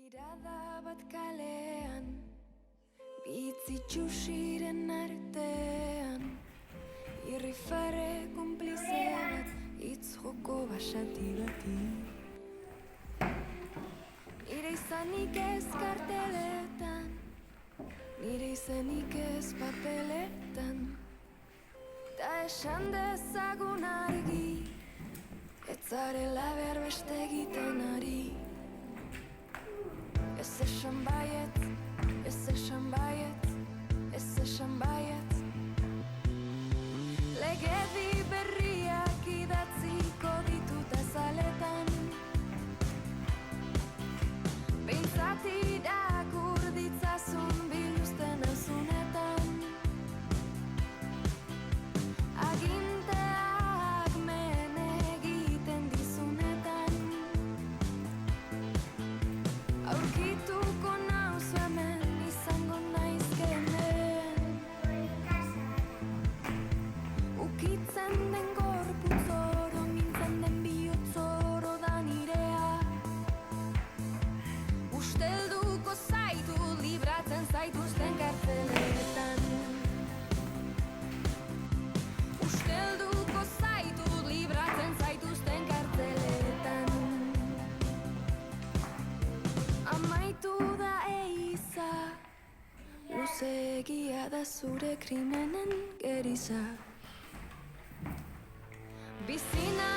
Begirada bat kalean, bitzitsusiren artean, irrifarre konplize bat, hitz joko basati bati. Nire izanik ez karteletan, nire izanik ez papeletan, ta esan dezagun argi, ez zarela behar beste egiten ari. Ez esan baiet, ez esan baiet, ez esan baiet. Legedi berriak idatziko ditut azaletan, behintzat irakur ditzazun biluzten azunetan. Aginteak men egiten dizunetan, aurkituko nauzu hemen, izango naiz hemen. Ukitzen den gorputz oro, mintzen den bihotz oro da nirea. Ustelduko zaitu, libratzen zaituzten kartzeletan. Ustelduko zaitu, libratzen zaituzten kartzeletan. Amaitu da eiza, luzeegia da zure krimenen geriza. Bizina